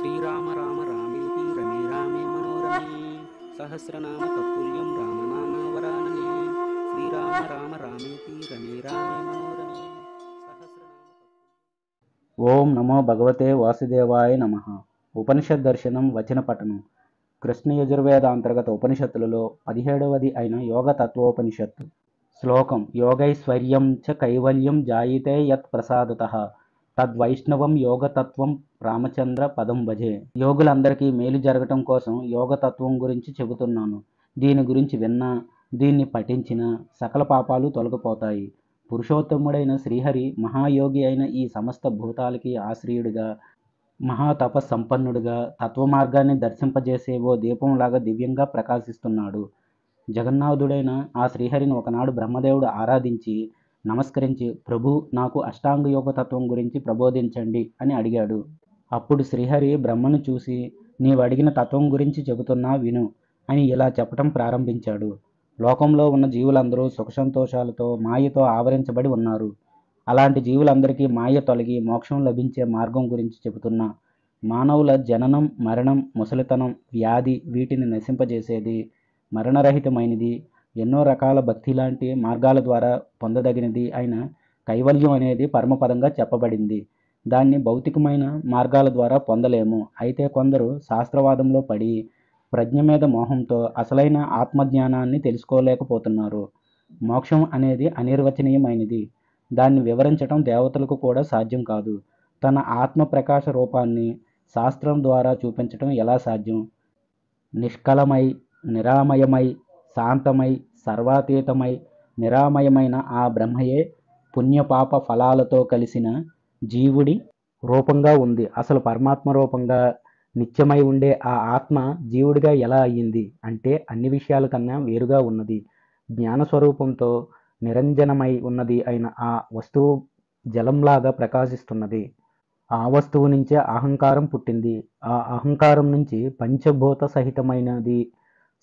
శ్రీరామ రామ రామేతి రమే రామే మనోరమే సహస్రనామ తత్తుల్యం రామనామ వరాననే శ్రీరామ రామ రామేతి రమే రామే మనోరమే సహస్రనామ ఓం నమో భగవతే వాసుదేవాయ నమః. ఉపనిషత్ దర్శనం వచన పఠనం. కృష్ణ యజుర్వేద అంతర్గత ఉపనిషత్తులలో 17వది అయిన యోగ తత్వోపనిషత్తు. శ్లోకం: యోగైశ్వర్యం చ కైవల్యం జాయితే యత్ ప్రసాదతః తద్వైష్ణవం యోగతత్వం రామచంద్ర పదం భజే. యోగులందరికీ మేలు జరగటం కోసం యోగతత్వం గురించి చెబుతున్నాను. దీని గురించి విన్నా, దీన్ని పఠించినా సకల పాపాలు తొలగిపోతాయి. పురుషోత్తముడైన శ్రీహరి మహాయోగి అయిన ఈ సమస్త భూతాలకి ఆశ్రయుడిగా, మహాతపస్సంపన్నుడిగా, తత్వమార్గాన్ని దర్శింపజేసే ఓ దీపంలాగా దివ్యంగా ప్రకాశిస్తున్నాడు. జగన్నాథుడైన ఆ శ్రీహరిని ఒకనాడు బ్రహ్మదేవుడు ఆరాధించి నమస్కరించి, ప్రభు, నాకు అష్టాంగ యోగ తత్వం గురించి ప్రబోధించండి అని అడిగాడు. అప్పుడు శ్రీహరి బ్రహ్మను చూసి, నీవు అడిగిన తత్వం గురించి చెబుతున్నా విను అని ఇలా చెప్పటం ప్రారంభించాడు. లోకంలో ఉన్న జీవులందరూ సుఖ సంతోషాలతో మాయతో ఆవరించబడి ఉన్నారు. అలాంటి జీవులందరికీ మాయ తొలగి మోక్షం లభించే మార్గం గురించి చెబుతున్నా. మానవుల జననం, మరణం, ముసలితనం, వ్యాధి వీటిని నశింపజేసేది, మరణరహితమైనది, ఎన్నో రకాల భక్తి లాంటి మార్గాల ద్వారా పొందదగినది అయిన కైవల్యం అనేది పరమపదంగా చెప్పబడింది. దాన్ని భౌతికమైన మార్గాల ద్వారా పొందలేము. అయితే కొందరు శాస్త్రవాదంలో పడి ప్రజ్ఞ మీద మోహంతో అసలైన ఆత్మజ్ఞానాన్ని తెలుసుకోలేకపోతున్నారు. మోక్షం అనేది అనిర్వచనీయమైనది. దాన్ని వివరించటం దేవతలకు కూడా సాధ్యం కాదు. తన ఆత్మ ప్రకాశ రూపాన్ని శాస్త్రం ద్వారా చూపించటం ఎలా సాధ్యం? నిష్కలమై, నిరామయమై, శాంతమై, సర్వాతీతమై, నిరామయమైన ఆ బ్రహ్మయే పుణ్యపాప ఫలాలతో కలిసిన జీవుడి రూపంగా ఉంది. అసలు పరమాత్మ రూపంగా నిత్యమై ఉండే ఆ ఆత్మ జీవుడిగా ఎలా అయ్యింది అంటే అన్ని విషయాల కన్నా వేరుగా ఉన్నది. జ్ఞానస్వరూపంతో నిరంజనమై ఉన్నది అయిన ఆ వస్తువు జలంలాగా ప్రకాశిస్తున్నది. ఆ వస్తువు నుంచే అహంకారం పుట్టింది. ఆ అహంకారం నుంచి పంచభూత సహితమైనది,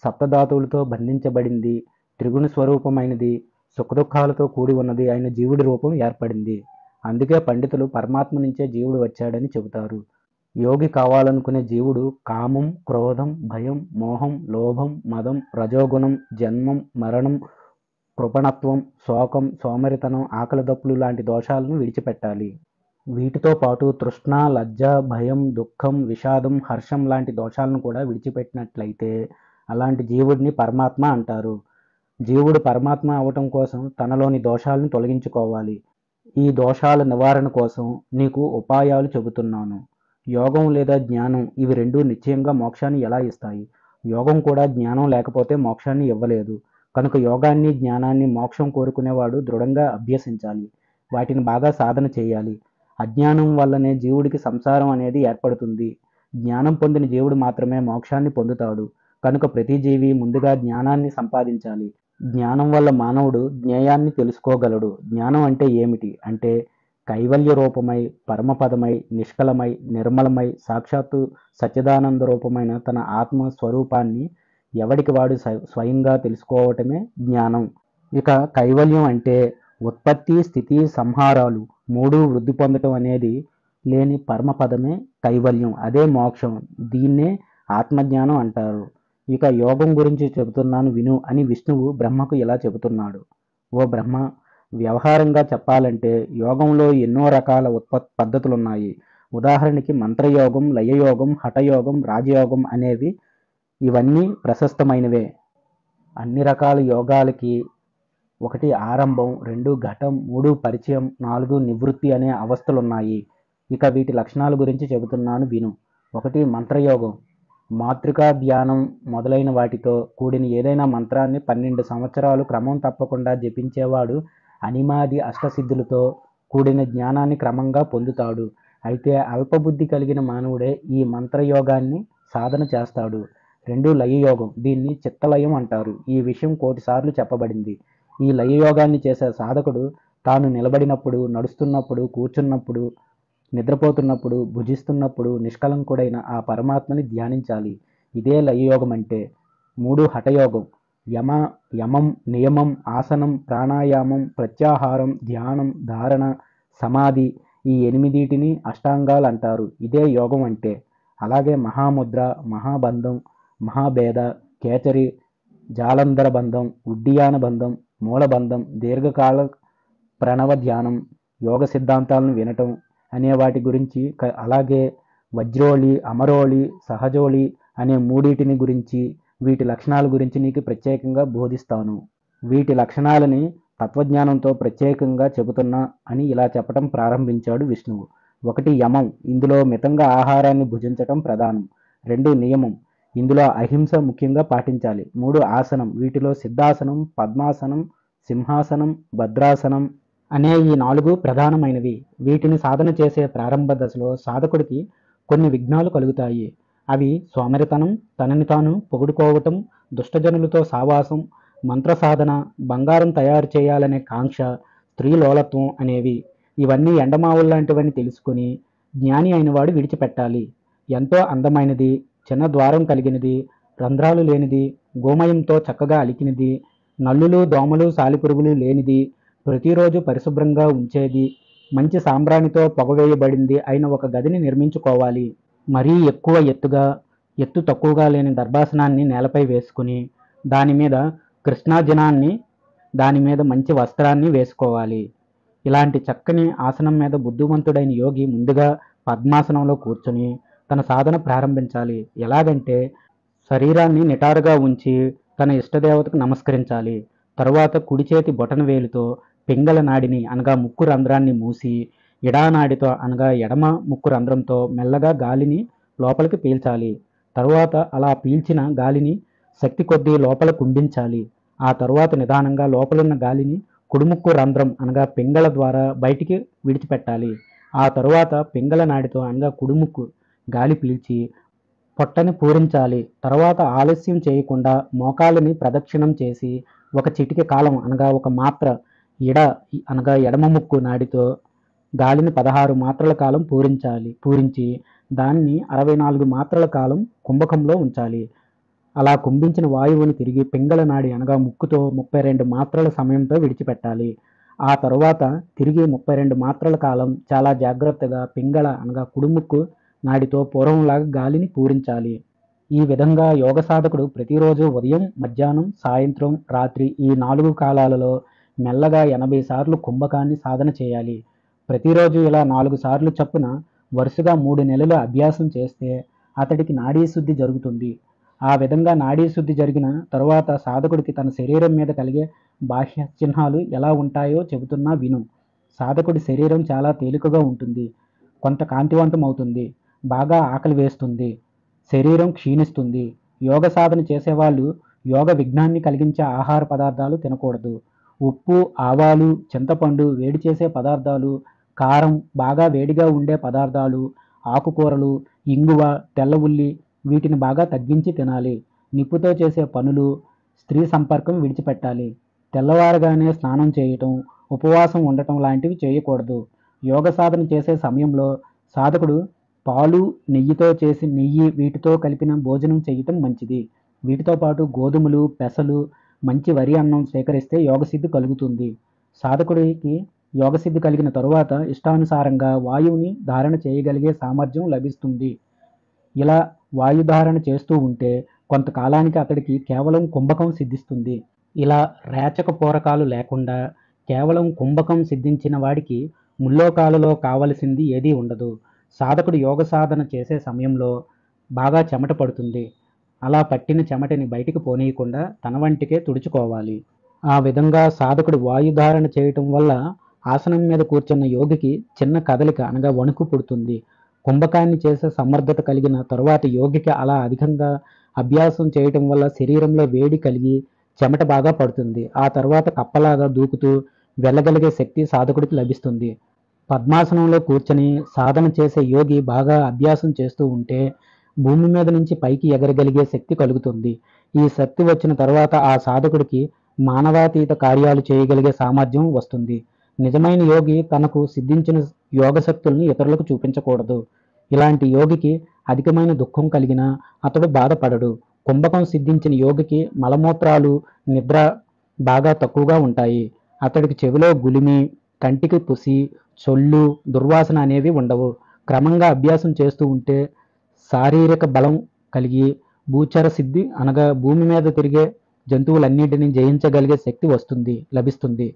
సప్తధాతువులతో బంధించబడింది, త్రిగుణ స్వరూపమైనది, సుఖదుఖాలతో కూడి ఉన్నది అయిన జీవుడి రూపం ఏర్పడింది. అందుకే పండితులు పరమాత్మ నుంచే జీవుడు వచ్చాడని చెబుతారు. యోగి కావాలనుకునే జీవుడు కామం, క్రోధం, భయం, మోహం, లోభం, మదం, రజోగుణం, జన్మం, మరణం, కృపణత్వం, శోకం, సోమరితనం, ఆకలి దప్పులు లాంటి దోషాలను విడిచిపెట్టాలి. వీటితో పాటు తృష్ణ, లజ్జ, భయం, దుఃఖం, విషాదం, హర్షం లాంటి దోషాలను కూడా విడిచిపెట్టినట్లయితే అలాంటి జీవుడిని పరమాత్మ అంటారు. జీవుడు పరమాత్మ అవటం కోసం తనలోని దోషాలను తొలగించుకోవాలి. ఈ దోషాల నివారణ కోసం నీకు ఉపాయాలు చెబుతున్నాను. యోగం లేదా జ్ఞానం, ఇవి రెండూ నిశ్చయంగా మోక్షాన్ని ఎలా ఇస్తాయి? యోగం కూడా జ్ఞానం లేకపోతే మోక్షాన్ని ఇవ్వలేదు. కనుక యోగాన్ని, జ్ఞానాన్ని మోక్షం కోరుకునేవాడు దృఢంగా అభ్యసించాలి. వాటిని బాగా సాధన చేయాలి. అజ్ఞానం వల్లనే జీవుడికి సంసారం అనేది ఏర్పడుతుంది. జ్ఞానం పొందిన జీవుడు మాత్రమే మోక్షాన్ని పొందుతాడు. కనుక ప్రతి జీవి ముందుగా జ్ఞానాన్ని సంపాదించాలి. జ్ఞానం వల్ల మానవుడు జ్ఞేయాన్ని తెలుసుకోగలడు. జ్ఞానం అంటే ఏమిటి అంటే కైవల్య రూపమై, పరమపదమై, నిష్కలమై, నిర్మలమై, సాక్షాత్తు సచ్చిదానంద రూపమైన తన ఆత్మ స్వరూపాన్ని ఎవడికి వాడు స్వయంగా తెలుసుకోవటమే జ్ఞానం. ఇక కైవల్యం అంటే ఉత్పత్తి, స్థితి, సంహారాలు మూడు వృద్ధి పొందటం అనేది లేని పరమపదమే కైవల్యం. అదే మోక్షం. దీన్నే ఆత్మజ్ఞానం అంటారు. ఇక యోగం గురించి చెబుతున్నాను విను అని విష్ణువు బ్రహ్మకు ఇలా చెబుతున్నాడు. ఓ బ్రహ్మ, వ్యవహారంగా చెప్పాలంటే యోగంలో ఎన్నో రకాల పద్ధతులున్నాయి. ఉదాహరణకి మంత్రయోగం, లయయోగం, హఠయోగం, రాజయోగం అనేవి ఇవన్నీ ప్రశస్తమైనవే. అన్ని రకాల యోగాలకి 1 ఆరంభం, 2 ఘటం, 3 పరిచయం, 4 నివృత్తి అనే అవస్థలున్నాయి. ఇక వీటి లక్షణాల గురించి చెబుతున్నాను విను. 1 మంత్రయోగం. మాతృకా ధ్యానం మొదలైన వాటితో కూడిన ఏదైనా మంత్రాన్ని 12 సంవత్సరాలు క్రమం తప్పకుండా జపించేవాడు అనిమాది అష్టసిద్ధులతో కూడిన జ్ఞానాన్ని క్రమంగా పొందుతాడు. అయితే అల్పబుద్ధి కలిగిన మానవుడే ఈ మంత్రయోగాన్ని సాధన చేస్తాడు. 2 లయయోగం. దీన్ని చిత్తలయం అంటారు. ఈ విషయం 1,000 సార్లు చెప్పబడింది. ఈ లయయోగాన్ని చేసే సాధకుడు తాను నిలబడినప్పుడు, నడుస్తున్నప్పుడు, కూర్చున్నప్పుడు, నిద్రపోతున్నప్పుడు, భుజిస్తున్నప్పుడు నిష్కలంకుడైన ఆ పరమాత్మని ధ్యానించాలి. ఇదే లయయోగం అంటే. 3 హఠయోగం. యమం, నియమం, ఆసనం, ప్రాణాయామం, ప్రత్యాహారం, ధ్యానం, ధారణ, సమాధి, ఈ 8టిని అష్టాంగాలు అంటారు. ఇదే యోగం అంటే. అలాగే మహాముద్ర, మహాబంధం, మహాభేద, కేచరి, జాలంధర బంధం, ఉడ్డియాన బంధం, మూలబంధం, దీర్ఘకాల ప్రణవ ధ్యానం, యోగ సిద్ధాంతాలను వినటం అనే వాటి గురించి, అలాగే వజ్రోళి, అమరోళి, సహజోళి అనే మూడింటిని గురించి, వీటి లక్షణాల గురించి నీకు ప్రత్యేకంగా బోధిస్తాను. వీటి లక్షణాలని తత్వజ్ఞానంతో ప్రత్యేకంగా చెబుతున్నా అని ఇలా చెప్పటం ప్రారంభించాడు విష్ణువు. 1 యమం, ఇందులో మితంగా ఆహారాన్ని భుజించటం ప్రధానం. 2 నియమం, ఇందులో అహింస ముఖ్యంగా పాటించాలి. 3 ఆసనం, వీటిలో సిద్ధాసనం, పద్మాసనం, సింహాసనం, భద్రాసనం అనే ఈ 4 ప్రధానమైనవి. వీటిని సాధన చేసే ప్రారంభ దశలో సాధకుడికి కొన్ని విఘ్నాలు కలుగుతాయి. అవి సోమరితనం, తనని తాను పొగుడుకోవటం, దుష్టజనులతో సావాసం, మంత్ర సాధన, బంగారం తయారు చేయాలనే కాంక్ష, స్త్రీ లోలత్వం అనేవి. ఇవన్నీ ఎండమావుల్లాంటివని తెలుసుకుని జ్ఞాని అయినవాడు విడిచిపెట్టాలి. ఎంతో అందమైనది, చిన్న ద్వారం కలిగినది, రంధ్రాలు లేనిది, గోమయంతో చక్కగా అలికినది, నల్లులు, దోమలు, సాలిపురుగులు లేనిది, ప్రతిరోజు పరిశుభ్రంగా ఉంచేది, మంచి సాంబ్రాణితో పొగవేయబడింది అయిన ఒక గదిని నిర్మించుకోవాలి. మరీ ఎక్కువ ఎత్తుగా, ఎత్తు తక్కువగా లేని దర్భాసనాన్ని నేలపై వేసుకుని దాని మీద కృష్ణాజనాన్ని, దాని మీద మంచి వస్త్రాన్ని వేసుకోవాలి. ఇలాంటి చక్కని ఆసనం మీద బుద్ధిమంతుడైన యోగి ముందుగా పద్మాసనంలో కూర్చొని తన సాధన ప్రారంభించాలి. ఎలాగంటే శరీరాన్ని నిటారుగా ఉంచి తన ఇష్టదేవతకు నమస్కరించాలి. తరువాత కుడి చేతి బొటన వేలుతో పింగళ నాడిని అనగా ముక్కు రంధ్రాన్ని మూసి, ఎడానాడితో అనగా ఎడమ ముక్కు రంధ్రంతో మెల్లగా గాలిని లోపలికి పీల్చాలి. తరువాత అలా పీల్చిన గాలిని శక్తి కొద్దీ లోపల కుంభించాలి. ఆ తరువాత నిదానంగా లోపలున్న గాలిని కుడిముక్కు రంధ్రం అనగా పింగళ ద్వారా బయటికి విడిచిపెట్టాలి. ఆ తరువాత పింగళ నాడితో అనగా కుడిముక్కు గాలి పీల్చి పొట్టని పూరించాలి. తర్వాత ఆలస్యం చేయకుండా మోకాలిని ప్రదక్షిణం చేసి ఒక చిటికె కాలం అనగా ఒక మాత్ర అనగా ఎడమ ముక్కు నాడితో గాలిని 16 మాత్రల కాలం పూరించి దాన్ని 64 మాత్రల కాలం కుంభకంలో ఉంచాలి. అలా కుంభించిన వాయువుని తిరిగి పింగళ నాడి అనగా ముక్కుతో 32 మాత్రల సమయంతో విడిచిపెట్టాలి. ఆ తరువాత తిరిగి 32 మాత్రల కాలం చాలా జాగ్రత్తగా పింగళ అనగా కుడిముక్కు నాడితో పూర్వంలాగా గాలిని పూరించాలి. ఈ విధంగా యోగ సాధకుడు ప్రతిరోజు ఉదయం, మధ్యాహ్నం, సాయంత్రం, రాత్రి ఈ 4 కాలాలలో మెల్లగా 80 సార్లు కుంభకాన్ని సాధన చేయాలి. ప్రతిరోజు ఇలా 4 సార్లు చొప్పున వరుసగా 3 నెలలు అభ్యాసం చేస్తే అతడికి నాడీ శుద్ధి జరుగుతుంది. ఆ విధంగా నాడీ శుద్ధి జరిగిన తరువాత సాధకుడికి తన శరీరం మీద కలిగే బాహ్య చిహ్నాలు ఎలా ఉంటాయో చెబుతున్నా విను. సాధకుడి శరీరం చాలా తేలికగా ఉంటుంది, కొంత కాంతివంతం అవుతుంది, బాగా ఆకలి వేస్తుంది, శరీరం క్షీణిస్తుంది. యోగ సాధన చేసేవాళ్ళు యోగ విఘ్నాన్ని కలిగించే ఆహార పదార్థాలు తినకూడదు. ఉప్పు, ఆవాలు, చింతపండు, వేడి చేసే పదార్థాలు, కారం, బాగా వేడిగా ఉండే పదార్థాలు, ఆకుకూరలు, ఇంగువ, తెల్ల ఉల్లి వీటిని బాగా తగ్గించి తినాలి. నిప్పుతో చేసే పనులు, స్త్రీ సంపర్కం విడిచిపెట్టాలి. తెల్లవారగానే స్నానం చేయటం, ఉపవాసం ఉండటం లాంటివి చేయకూడదు. యోగ సాధన చేసే సమయంలో సాధకుడు పాలు, నెయ్యితో చేసి నెయ్యి వీటితో కలిపిన భోజనం చేయటం మంచిది. వీటితో పాటు గోధుమలు, పెసలు, మంచి వరి అన్నం స్వీకరిస్తే యోగసిద్ధి కలుగుతుంది. సాధకుడికి యోగసిద్ధి కలిగిన తరువాత ఇష్టానుసారంగా వాయువుని ధారణ చేయగలిగే సామర్థ్యం లభిస్తుంది. ఇలా వాయుధారణ చేస్తూ ఉంటే కొంతకాలానికి అతడికి కేవలం కుంభకం సిద్ధిస్తుంది. ఇలా రేచక పూరకాలు లేకుండా కేవలం కుంభకం సిద్ధించిన వాడికి ముల్లోకాలలో కావలసింది ఏదీ ఉండదు. సాధకుడు యోగ సాధన చేసే సమయంలో బాగా చెమట పడుతుంది. అలా పట్టిన చెమటని బయటికి పోనీయకుండా తన వంటికే తుడుచుకోవాలి. ఆ విధంగా సాధకుడు వాయుధారణ చేయటం వల్ల ఆసనం మీద కూర్చున్న యోగికి చిన్న కదలిక అనగా వణుకు పుడుతుంది. కుంభకాన్ని చేసే సమర్థత కలిగిన తరువాత యోగికి అలా అధికంగా అభ్యాసం చేయటం వల్ల శరీరంలో వేడి కలిగి చెమట బాగా పడుతుంది. ఆ తర్వాత కప్పలాగా దూకుతూ వెళ్ళగలిగే శక్తి సాధకుడికి లభిస్తుంది. పద్మాసనంలో కూర్చొని సాధన చేసే యోగి బాగా అభ్యాసం చేస్తూ ఉంటే భూమి మీద నుంచి పైకి ఎగరగలిగే శక్తి కలుగుతుంది. ఈ శక్తి వచ్చిన తర్వాత ఆ సాధకుడికి మానవాతీత కార్యాలు చేయగలిగే సామర్థ్యం వస్తుంది. నిజమైన యోగి తనకు సిద్ధించిన యోగ శక్తుల్ని ఇతరులకు చూపించకూడదు. ఇలాంటి యోగికి అధికమైన దుఃఖం కలిగినా అతడు బాధపడడు. కుంభకం సిద్ధించిన యోగికి మలమూత్రాలు, నిద్ర బాగా తక్కువగా ఉంటాయి. అతడికి చెవిలో గులిమి, కంటికి పుసి, చొల్లు, దుర్వాసన అనేవి ఉండవు. క్రమంగా అభ్యాసం చేస్తూ ఉంటే శారీరక బలం కలిగి భూచర సిద్ధి అనగా భూమి మీద తిరిగే జంతువులన్నిటిని జయించగలిగే శక్తి లభిస్తుంది.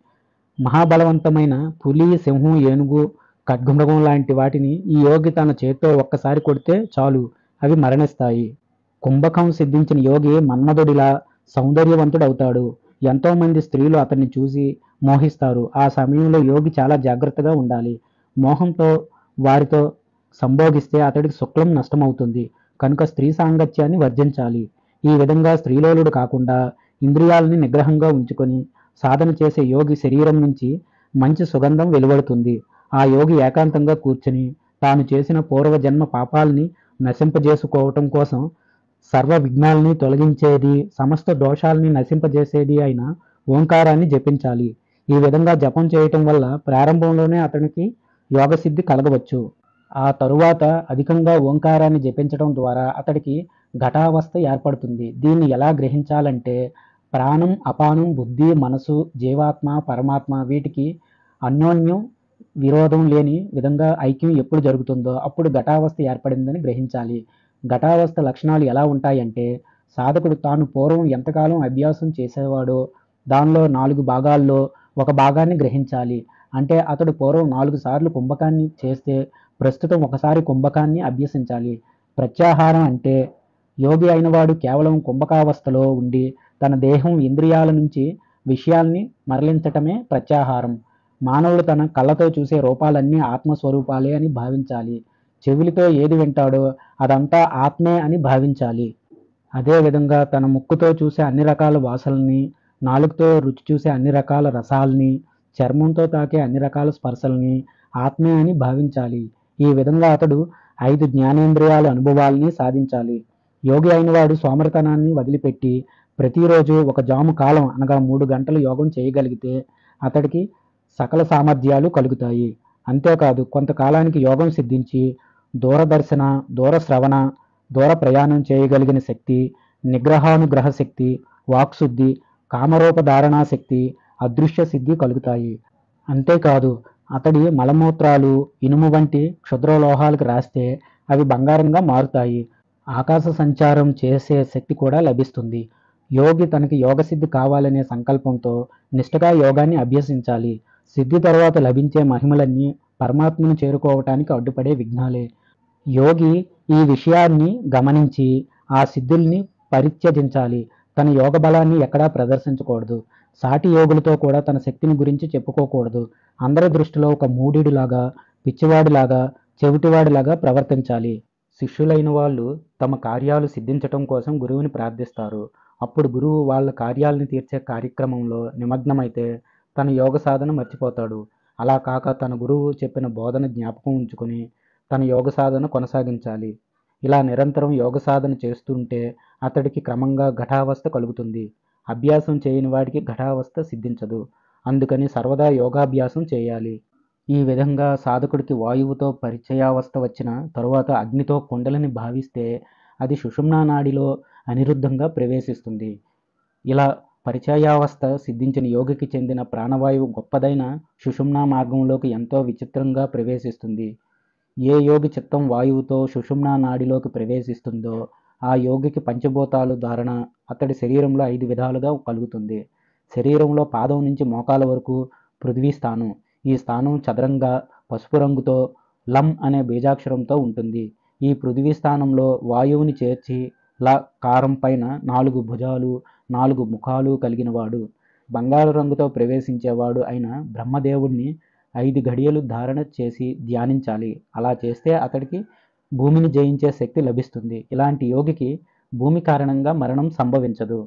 మహాబలవంతమైన పులి, సింహం, ఏనుగు, ఖడ్గమృగం లాంటి వాటిని ఈ యోగి తన చేత్తో ఒక్కసారి కొడితే చాలు, అవి మరణిస్తాయి. కుంభకం సిద్ధించిన యోగి మన్మధుడిలా సౌందర్యవంతుడవుతాడు. ఎంతోమంది స్త్రీలు అతన్ని చూసి మోహిస్తారు. ఆ సమయంలో యోగి చాలా జాగ్రత్తగా ఉండాలి. మోహంతో వారితో సంభోగిస్తే అతడికి శుక్లం నష్టమవుతుంది. కనుక స్త్రీ సాంగత్యాన్ని వర్జించాలి. ఈ విధంగా స్త్రీలోలుడు కాకుండా ఇంద్రియాలని నిగ్రహంగా ఉంచుకొని సాధన చేసే యోగి శరీరం నుంచి మంచి సుగంధం వెలువడుతుంది. ఆ యోగి ఏకాంతంగా కూర్చుని తాను చేసిన పూర్వజన్మ పాపాలని నశింపజేసుకోవటం కోసం సర్వ విఘ్నాలని తొలగించేది, సమస్త దోషాలని నశింపజేసేది అయిన ఓంకారాన్ని జపించాలి. ఈ విధంగా జపం చేయటం వల్ల ప్రారంభంలోనే అతనికి యోగసిద్ధి కలగవచ్చు. ఆ తరువాత అధికంగా ఓంకారాన్ని జపించడం ద్వారా అతడికి ఘటావస్థ ఏర్పడుతుంది. దీన్ని ఎలా గ్రహించాలంటే ప్రాణం, అపానం, బుద్ధి, మనసు, జీవాత్మ, పరమాత్మ వీటికి అన్యోన్యం విరోధం లేని విధంగా ఐక్యం ఎప్పుడు జరుగుతుందో అప్పుడు ఘటావస్థ ఏర్పడిందని గ్రహించాలి. ఘటావస్థ లక్షణాలు ఎలా ఉంటాయంటే సాధకుడు తాను పూర్వం ఎంతకాలం అభ్యాసం చేసేవాడో దానిలో 4 భాగాల్లో ఒక భాగాన్ని గ్రహించాలి. అంటే అతడు పూర్వం 4 సార్లు కుంభకాన్ని చేస్తే ప్రస్తుతం ఒకసారి కుంభకాన్ని అభ్యసించాలి. ప్రత్యాహారం అంటే యోగి అయినవాడు కేవలం కుంభకావస్థలో ఉండి తన దేహం, ఇంద్రియాల నుంచి విషయాల్ని మరలించటమే ప్రత్యాహారం. మానవుడు తన కళ్ళతో చూసే రూపాలన్నీ ఆత్మస్వరూపాలే అని భావించాలి. చెవులతో ఏది వింటాడో అదంతా ఆత్మే అని భావించాలి. అదేవిధంగా తన ముక్కుతో చూసే అన్ని రకాల వాసనల్ని, నాలుకతో రుచి చూసే అన్ని రకాల రసాల్ని, చర్మంతో తాకే అన్ని రకాల స్పర్శల్ని ఆత్మే అని భావించాలి. ఈ విధంగా అతడు 5 జ్ఞానేంద్రియాల అనుభవాల్ని సాధించాలి. యోగి అయినవాడు సోమరితనాన్ని వదిలిపెట్టి ప్రతిరోజు ఒక జాము కాలం అనగా 3 గంటలు యోగం చేయగలిగితే అతడికి సకల సామర్థ్యాలు కలుగుతాయి. అంతేకాదు కొంతకాలానికి యోగం సిద్ధించి దూరదర్శన, దూరశ్రవణ, దూర ప్రయాణం చేయగలిగిన శక్తి, నిగ్రహానుగ్రహ శక్తి, వాక్శుద్ధి, కామరూప ధారణా శక్తి, అదృశ్య సిద్ధి కలుగుతాయి. అంతేకాదు అతడి మలమూత్రాలు ఇనుము వంటి క్షుద్రలోహాలకు రాస్తే అవి బంగారంగా మారుతాయి. ఆకాశ సంచారం చేసే శక్తి కూడా లభిస్తుంది. యోగి తనకి యోగసిద్ధి కావాలనే సంకల్పంతో నిష్ఠగా యోగాన్ని అభ్యసించాలి. సిద్ధి తర్వాత లభించే మహిమలన్నీ పరమాత్మను చేరుకోవటానికి అడ్డుపడే విఘ్నాలే. యోగి ఈ విషయాన్ని గమనించి ఆ సిద్ధుల్ని పరిత్యజించాలి. తన యోగ బలాన్ని ఎక్కడా ప్రదర్శించకూడదు. సాటి యోగులతో కూడా తన శక్తిని గురించి చెప్పుకోకూడదు. అందరి దృష్టిలో ఒక మూఢుడిలాగా, పిచ్చివాడిలాగా, చెవిటివాడిలాగా ప్రవర్తించాలి. శిష్యులైన వాళ్ళు తమ కార్యాలు సిద్ధించటం కోసం గురువుని ప్రార్థిస్తారు. అప్పుడు గురువు వాళ్ళ కార్యాలను తీర్చే కార్యక్రమంలో నిమగ్నమైతే తన యోగ సాధన మర్చిపోతాడు. అలా కాక తన గురువు చెప్పిన బోధన జ్ఞాపకం ఉంచుకొని తన యోగ సాధన కొనసాగించాలి. ఇలా నిరంతరం యోగ సాధన చేస్తుంటే అతడికి క్రమంగా ఘటావస్థ కలుగుతుంది. అభ్యాసం చేయని వాడికి ఘటావస్థ సిద్ధించదు. అందుకని సర్వదా యోగాభ్యాసం చేయాలి. ఈ విధంగా సాధకుడికి వాయువుతో పరిచయావస్థ వచ్చిన తరువాత అగ్నితో కుండలిని భావిస్తే అది సుషుమ్నా నాడిలో అనిరుద్ధంగా ప్రవేశిస్తుంది. ఇలా పరిచయావస్థ సిద్ధించిన యోగికి చెందిన ప్రాణవాయువు గొప్పదైన సుషుమ్నా మార్గంలోకి ఎంతో విచిత్రంగా ప్రవేశిస్తుంది. ఏ యోగి చిత్తం వాయువుతో సుషుమ్నా నాడిలోకి ప్రవేశిస్తుందో ఆ యోగికి పంచభూతాలు ధారణ అతడి శరీరంలో 5 విధాలుగా కలుగుతుంది. శరీరంలో పాదం నుంచి మోకాల వరకు పృథ్వీ స్థానం. ఈ స్థానం చదరంగా పసుపు రంగుతో లం అనే బీజాక్షరంతో ఉంటుంది. ఈ పృథ్వీ స్థానంలో వాయువుని చేర్చి ల కారం పైన 4 భుజాలు, 4 ముఖాలు కలిగినవాడు బంగారు రంగుతో ప్రవేశించేవాడు అయిన బ్రహ్మదేవుడిని 5 ఘడియలు ధారణ చేసి ధ్యానించాలి. అలా చేస్తే అతడికి భూమిని జయించే శక్తి లభిస్తుంది. ఇలాంటి యోగికి భూమి కారణంగా మరణం సంభవించదు.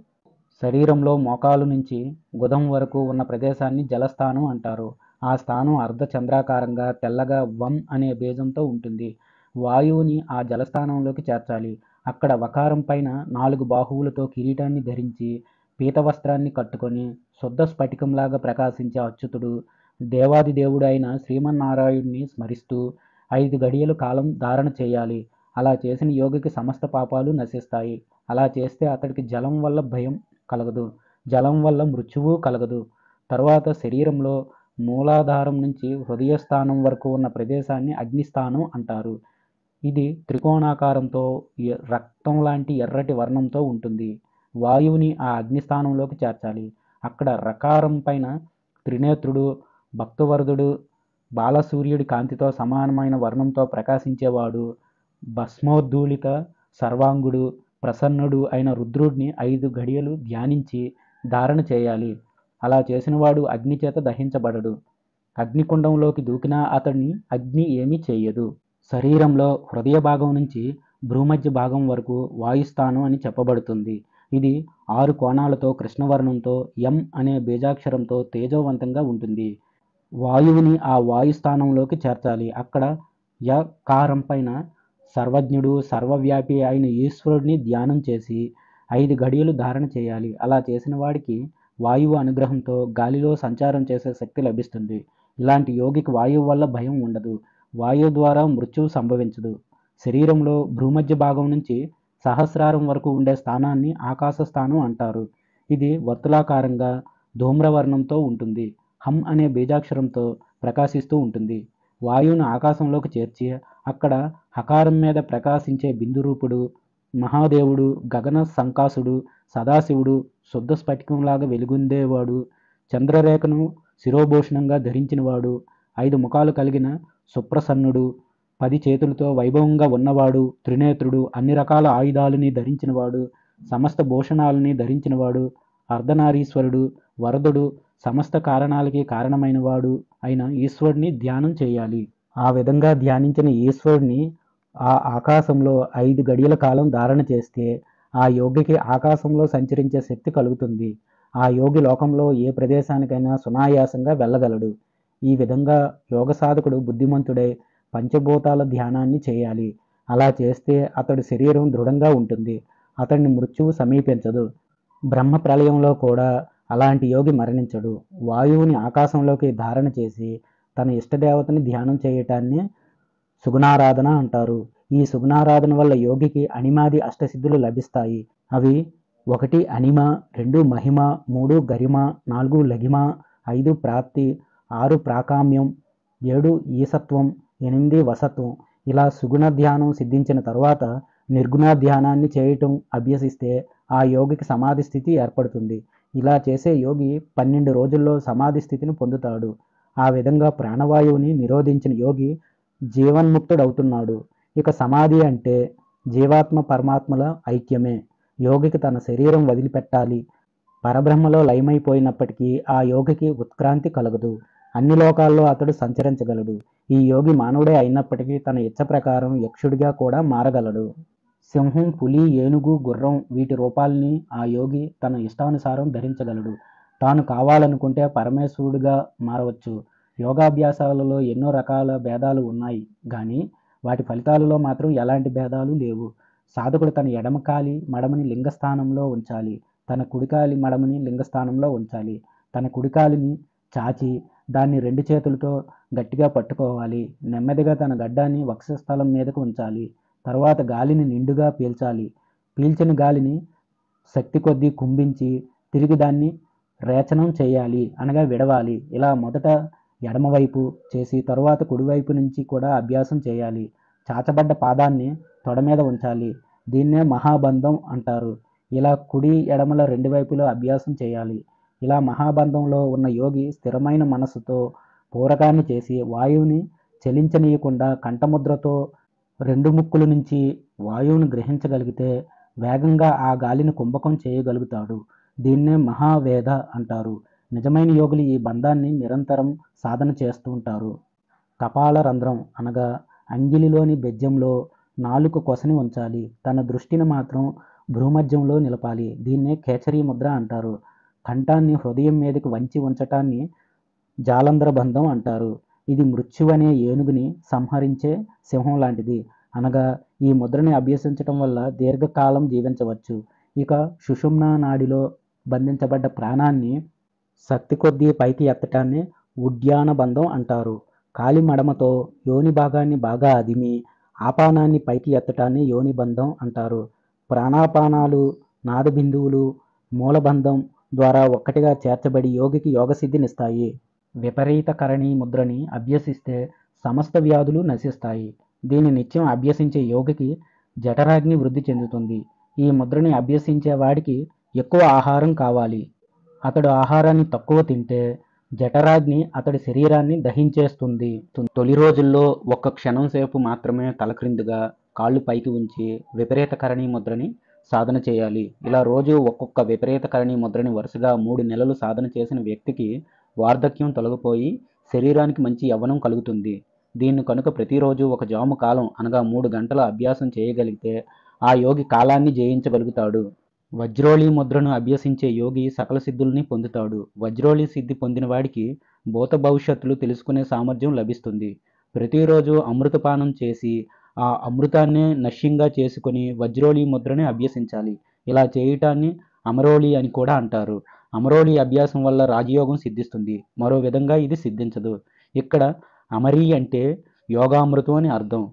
శరీరంలో మోకాలు నుంచి గుదం వరకు ఉన్న ప్రదేశాన్ని జలస్థానం అంటారు. ఆ స్థానం అర్ధచంద్రాకారంగా తెల్లగా వం అనే బీజంతో ఉంటుంది. వాయువుని ఆ జలస్థానంలోకి చేర్చాలి. అక్కడ వకారం పైన 4 బాహువులతో కిరీటాన్ని ధరించి పీతవస్త్రాన్ని కట్టుకొని శుద్ధ స్ఫటికంలాగా ప్రకాశించే అచ్యుతుడు దేవాది దేవుడు అయిన శ్రీమన్నారాయణుడిని స్మరిస్తూ 5 గడియలు కాలం ధారణ చేయాలి. అలా చేసిన యోగికి సమస్త పాపాలు నశిస్తాయి. అలా చేస్తే అతడికి జలం వల్ల భయం కలగదు, జలం వల్ల మృత్యువు కలగదు. తరువాత శరీరంలో మూలాధారం నుంచి హృదయస్థానం వరకు ఉన్న ప్రదేశాన్ని అగ్నిస్థానం అంటారు. ఇది త్రికోణాకారంతో రక్తం లాంటి ఎర్రటి వర్ణంతో ఉంటుంది. వాయువుని ఆ అగ్నిస్థానంలోకి చేర్చాలి. అక్కడ రకారం పైన త్రినేత్రుడు, భక్తవరదుడు, బాలసూర్యుడి కాంతితో సమానమైన వర్ణంతో ప్రకాశించేవాడు, భస్మోద్ధూళిత సర్వాంగుడు, ప్రసన్నుడు అయిన రుద్రుడిని 5 ఘడియలు ధ్యానించి ధారణ చేయాలి. అలా చేసినవాడు అగ్నిచేత దహించబడడు. అగ్నికుండంలోకి దూకినా అతడిని అగ్ని ఏమీ చెయ్యదు. శరీరంలో హృదయ భాగం నుంచి భ్రూమధ్య భాగం వరకు వాయుస్థానం అని చెప్పబడుతుంది. ఇది 6 కోణాలతో కృష్ణవర్ణంతో యం అనే బీజాక్షరంతో తేజోవంతంగా ఉంటుంది. వాయువుని ఆ వాయుస్థానంలోకి చేర్చాలి. అక్కడ యకారం పైన సర్వజ్ఞుడు, సర్వవ్యాపి అయిన ఈశ్వరుడిని ధ్యానం చేసి 5 ఘడియలు ధారణ చేయాలి. అలా చేసిన వాడికి వాయువు అనుగ్రహంతో గాలిలో సంచారం చేసే శక్తి లభిస్తుంది. ఇలాంటి యోగికి వాయువు వల్ల భయం ఉండదు. వాయువు ద్వారా మృత్యువు సంభవించదు. శరీరంలో భ్రూమధ్య భాగం నుంచి సహస్రారం వరకు ఉండే స్థానాన్ని ఆకాశ స్థానం అంటారు. ఇది వర్తులాకారంగా ధూమ్రవర్ణంతో ఉంటుంది. హం అనే బీజాక్షరంతో ప్రకాశిస్తూ ఉంటుంది. వాయువును ఆకాశంలోకి చేర్చి అక్కడ హకారం మీద ప్రకాశించే బిందురూపుడు, మహాదేవుడు, గగన సంకాసుడు, సదాశివుడు, శుద్ధ స్ఫటికంలాగా వెలుగొందేవాడు, చంద్రరేఖను శిరోభూషణంగా ధరించినవాడు, 5 ముఖాలు కలిగిన సుప్రసన్నుడు, 10 చేతులతో వైభవంగా ఉన్నవాడు, త్రినేత్రుడు, అన్ని రకాల ఆయుధాలని ధరించినవాడు, సమస్త భూషణాలని ధరించినవాడు, అర్ధనారీశ్వరుడు, వరదుడు, సమస్త కారణాలకి కారణమైనవాడు అయిన ఈశ్వరుడిని ధ్యానం చేయాలి. ఆ విధంగా ధ్యానించిన ఈశ్వరుడిని ఆ ఆకాశంలో 5 గడియల కాలం ధారణ చేస్తే ఆ యోగికి ఆకాశంలో సంచరించే శక్తి కలుగుతుంది. ఆ యోగి లోకంలో ఏ ప్రదేశానికైనా సునాయాసంగా వెళ్ళగలడు. ఈ విధంగా యోగ సాధకుడు బుద్ధిమంతుడై పంచభూతాల ధ్యానాన్ని చేయాలి. అలా చేస్తే అతడి శరీరం దృఢంగా ఉంటుంది. అతడిని మృత్యువు సమీపించదు. బ్రహ్మ ప్రళయంలో కూడా అలాంటి యోగి మరణించడు. వాయువుని ఆకాశంలోకి ధారణ చేసి తన ఇష్టదేవతని ధ్యానం చేయటాన్ని సుగుణారాధన అంటారు. ఈ సుగుణారాధన వల్ల యోగికి అణిమాది అష్టసిద్ధులు లభిస్తాయి. అవి 1 అణిమ, 2 మహిమ, 3 గరిమ, 4 లఘిమ, 5 ప్రాప్తి, 6 ప్రాకామ్యం, 7 ఈసత్వం, 8 వసత్వం. ఇలా సుగుణ ధ్యానం సిద్ధించిన తర్వాత నిర్గుణ ధ్యానాన్ని చేయటం అభ్యసిస్తే ఆ యోగికి సమాధి స్థితి ఏర్పడుతుంది. ఇలా చేసే యోగి 12 రోజుల్లో సమాధి స్థితిని పొందుతాడు. ఆ విధంగా ప్రాణవాయువుని నిరోధించిన యోగి జీవన్ముక్తుడవుతున్నాడు. ఇక సమాధి అంటే జీవాత్మ పరమాత్మల ఐక్యమే. యోగికి తన శరీరం వదిలిపెట్టాలి. పరబ్రహ్మలో లయమైపోయినప్పటికీ ఆ యోగికి ఉత్క్రాంతి కలగదు. అన్ని లోకాల్లో అతడు సంచరించగలడు. ఈ యోగి మానవుడే అయినప్పటికీ తన ఇచ్చ ప్రకారం యక్షుడిగా కూడా మారగలడు. సింహం, పులి, ఏనుగు, గుర్రం వీటి రూపాల్ని ఆ యోగి తన ఇష్టానుసారం ధరించగలడు. తాను కావాలనుకుంటే పరమేశ్వరుడిగా మారవచ్చు. యోగాభ్యాసాలలో ఎన్నో రకాల భేదాలు ఉన్నాయి కానీ వాటి ఫలితాలలో మాత్రం ఎలాంటి భేదాలు లేవు. సాధకుడు తన ఎడమకాలి మడమని లింగస్థానంలో ఉంచాలి. తన కుడికాలి మడమని లింగస్థానంలో ఉంచాలి. తన కుడికాలిని చాచి దాన్ని 2 చేతులతో గట్టిగా పట్టుకోవాలి. నెమ్మదిగా తన గడ్డాన్ని వక్షస్థలం మీదకు ఉంచాలి. తర్వాత గాలిని నిండుగా పీల్చాలి. పీల్చిన గాలిని శక్తి కొద్దీ కుంభించి తిరిగి దాన్ని రేచనం చేయాలి, అనగా విడవాలి. ఇలా మొదట ఎడమవైపు చేసి తరువాత కుడివైపు నుంచి కూడా అభ్యాసం చేయాలి. చాచబడ్డ పాదాన్ని తొడ మీద ఉంచాలి. దీన్నే మహాబంధం అంటారు. ఇలా కుడి ఎడమల 2 వైపులా అభ్యాసం చేయాలి. ఇలా మహాబంధంలో ఉన్న యోగి స్థిరమైన మనస్సుతో పూరకాన్ని చేసి వాయువుని చలించనీయకుండా కంఠముద్రతో 2 ముక్కుల నుంచి వాయువును గ్రహించగలిగితే వేగంగా ఆ గాలిని కుంభకం చేయగలుగుతాడు. దీన్నే మహావేద అంటారు. నిజమైన యోగులు ఈ బంధాన్ని నిరంతరం సాధన చేస్తూ ఉంటారు. కపాల రంధ్రం అనగా అంగిలిలోని బెజ్జంలో నాలుక కొసని ఉంచాలి. తన దృష్టిని మాత్రం భ్రూమధ్యంలో నిలపాలి. దీన్నే కేచరీ ముద్ర అంటారు. కంఠాన్ని హృదయం మీదకి వంచి ఉంచటాన్ని జాలంధ్ర బంధం అంటారు. ఇది మృత్యువనే ఏనుగుని సంహరించే సింహం లాంటిది. అనగా ఈ ముద్రని అభ్యసించటం వల్ల దీర్ఘకాలం జీవించవచ్చు. ఇక సుషుమ్నా నాడిలో బంధించబడ్డ ప్రాణాన్ని శక్తి కొద్దీ పైకి ఎత్తటాన్ని ఉడ్యాన బంధం అంటారు. కాలి మడమతో యోని భాగాన్ని బాగా అదిమి ఆపానాన్ని పైకి ఎత్తటాన్ని యోని బంధం అంటారు. ప్రాణాపానాలు నాదబిందువులు మూలబంధం ద్వారా ఒక్కటిగా చేర్చబడి యోగికి యోగసిద్ధినిస్తాయి. విపరీత కరణీ ముద్రని అభ్యసిస్తే సమస్త వ్యాధులు నశిస్తాయి. దీన్ని నిత్యం అభ్యసించే యోగికి జఠరాగ్ని వృద్ధి చెందుతుంది. ఈ ముద్రని అభ్యసించే వాడికి ఎక్కువ ఆహారం కావాలి. అతడు ఆహారాన్ని తక్కువ తింటే జఠరాగ్ని అతడి శరీరాన్ని దహించేస్తుంది. తొలి రోజుల్లో ఒక్క క్షణం సేపు మాత్రమే తలక్రిందుగా కాళ్ళు పైకి ఉంచి విపరీత కరణీ ముద్రని సాధన చేయాలి. ఇలా రోజు ఒక్కొక్క విపరీత కరణీ ముద్రని వరుసగా 3 నెలలు సాధన చేసిన వ్యక్తికి వార్ధక్యం తొలగిపోయి శరీరానికి మంచి యవ్వనం కలుగుతుంది. దీన్ని కనుక ప్రతిరోజు ఒక జాము కాలం అనగా 3 గంటల అభ్యాసం చేయగలిగితే ఆ యోగి కాలాన్ని జయించగలుగుతాడు. వజ్రోళి ముద్రను అభ్యసించే యోగి సకల సిద్ధుల్ని పొందుతాడు. వజ్రోళి సిద్ధి పొందిన వాడికి భూత భవిష్యత్తులు తెలుసుకునే సామర్థ్యం లభిస్తుంది. ప్రతిరోజు అమృతపానం చేసి ఆ అమృతాన్నే నశ్యంగా చేసుకుని వజ్రోళి ముద్రని అభ్యసించాలి. ఇలా చేయటాన్ని అమరోళి అని కూడా అంటారు. అమరోళి అభ్యాసం వల్ల రాజయోగం సిద్ధిస్తుంది. మరో విధంగా ఇది సిద్ధించదు. ఇక్కడ అమరీ అంటే యోగామృతం అని అర్థం.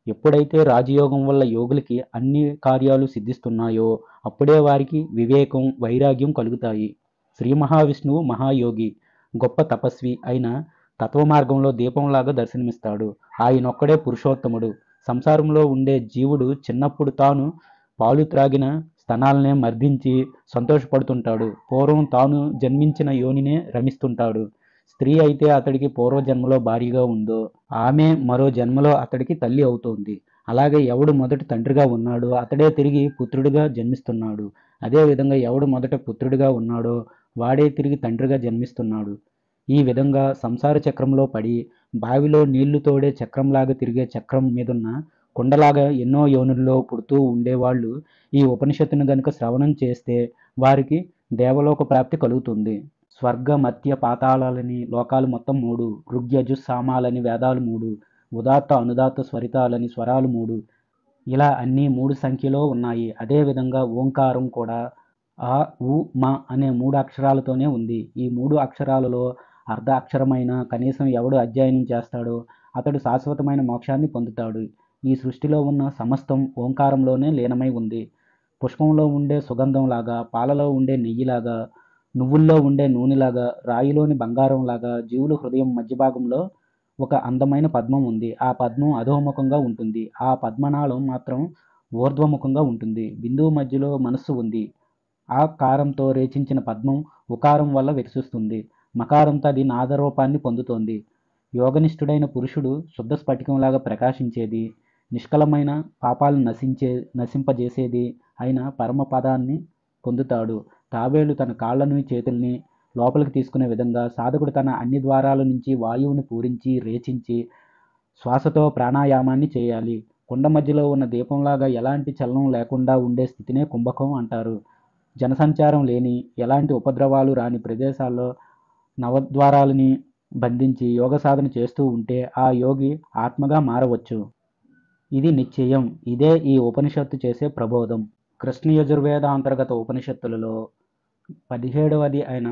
ఎప్పుడైతే రాజయోగం వల్ల యోగులకి అన్ని కార్యాలు సిద్ధిస్తున్నాయో అప్పుడే వారికి వివేకం, వైరాగ్యం కలుగుతాయి. శ్రీ మహావిష్ణువు మహాయోగి, గొప్ప తపస్వి అయిన తత్వమార్గంలో దీపంలాగా దర్శనమిస్తాడు. ఆయనొక్కడే పురుషోత్తముడు. సంసారంలో ఉండే జీవుడు చిన్నప్పుడు తాను పాలు త్రాగిన స్తనాలనే మర్దించి సంతోషపడుతుంటాడు. పూర్వం తాను జన్మించిన యోనినే రమిస్తుంటాడు. స్త్రీ అయితే అతడికి పూర్వజన్మలో భార్యగా ఉందో ఆమె మరో జన్మలో అతడికి తల్లి అవుతోంది. అలాగే ఎవడు మొదట తండ్రిగా ఉన్నాడో అతడే తిరిగి పుత్రుడిగా జన్మిస్తున్నాడు. అదేవిధంగా ఎవడు మొదట పుత్రుడిగా ఉన్నాడో వాడే తిరిగి తండ్రిగా జన్మిస్తున్నాడు. ఈ విధంగా సంసార చక్రంలో పడి బావిలో నీళ్లు తోడే చక్రంలాగా తిరిగే చక్రం మీదున్న కుండలాగా ఎన్నో యోనుల్లో పుడుతూ ఉండేవాళ్ళు ఈ ఉపనిషత్తును గనుక శ్రవణం చేస్తే వారికి దేవలోక ప్రాప్తి కలుగుతుంది. స్వర్గ, మత్య, పాతాళాలని లోకాలు మొత్తం 3, ఋగ్యజు సామాలని వేదాలు 3, ఉదాత్త, అనుదాత్త, స్వరితాలని స్వరాలు 3. ఇలా అన్నీ 3 సంఖ్యలో ఉన్నాయి. అదేవిధంగా ఓంకారం కూడా ఆ, ఉ, మ అనే 3 అక్షరాలతోనే ఉంది. ఈ 3 అక్షరాలలో అర్ధ అక్షరమైన కనీసం ఎవడు అధ్యయనం చేస్తాడో అతడు శాశ్వతమైన మోక్షాన్ని పొందుతాడు. ఈ సృష్టిలో ఉన్న సమస్తం ఓంకారంలోనే లీనమై ఉంది. పుష్పంలో ఉండే సుగంధంలాగా, పాలలో ఉండే నెయ్యిలాగా, నువ్వుల్లో ఉండే నూనెలాగా, రాయిలోని బంగారంలాగా జీవుల హృదయం మధ్య భాగంలో ఒక అందమైన పద్మం ఉంది. ఆ పద్మం అధోముఖంగా ఉంటుంది. ఆ పద్మనాళం మాత్రం ఊర్ధ్వముఖంగా ఉంటుంది. బిందువు మధ్యలో మనస్సు ఉంది. ఆ కారంతో రేచించిన పద్మం ఉకారం వల్ల వికసిస్తుంది. మకారంతో అది నాదరూపాన్ని పొందుతోంది. యోగనిష్ఠుడైన పురుషుడు శుద్ధ స్ఫటికంలాగా ప్రకాశించేది, నిష్కలమైన పాపాలను నశింపజేసేది అయిన పరమపదాన్ని పొందుతాడు. తాబేలు తన కాళ్ళని చేతుల్ని లోపలికి తీసుకునే విధంగా సాధకుడు తన అన్ని ద్వారాల నుంచి వాయువుని పూరించి రేచించి శ్వాసతో ప్రాణాయామాన్ని చేయాలి. కుండ మధ్యలో ఉన్న దీపంలాగా ఎలాంటి చలనం లేకుండా ఉండే స్థితినే కుంభకం అంటారు. జనసంచారం లేని, ఎలాంటి ఉపద్రవాలు రాని ప్రదేశాల్లో నవద్వారాలని బంధించి యోగ సాధన చేస్తూ ఉంటే ఆ యోగి ఆత్మగా మారవచ్చు. ఇది నిశ్చయం. ఇదే ఈ ఉపనిషత్తు చేసే ప్రబోధం. కృష్ణ యజుర్వేద అంతర్గత ఉపనిషత్తులలో 17వది అయిన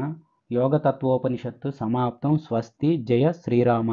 యోగతత్వోపనిషత్తు సమాప్తం. స్వస్తి. జయ శ్రీరామ.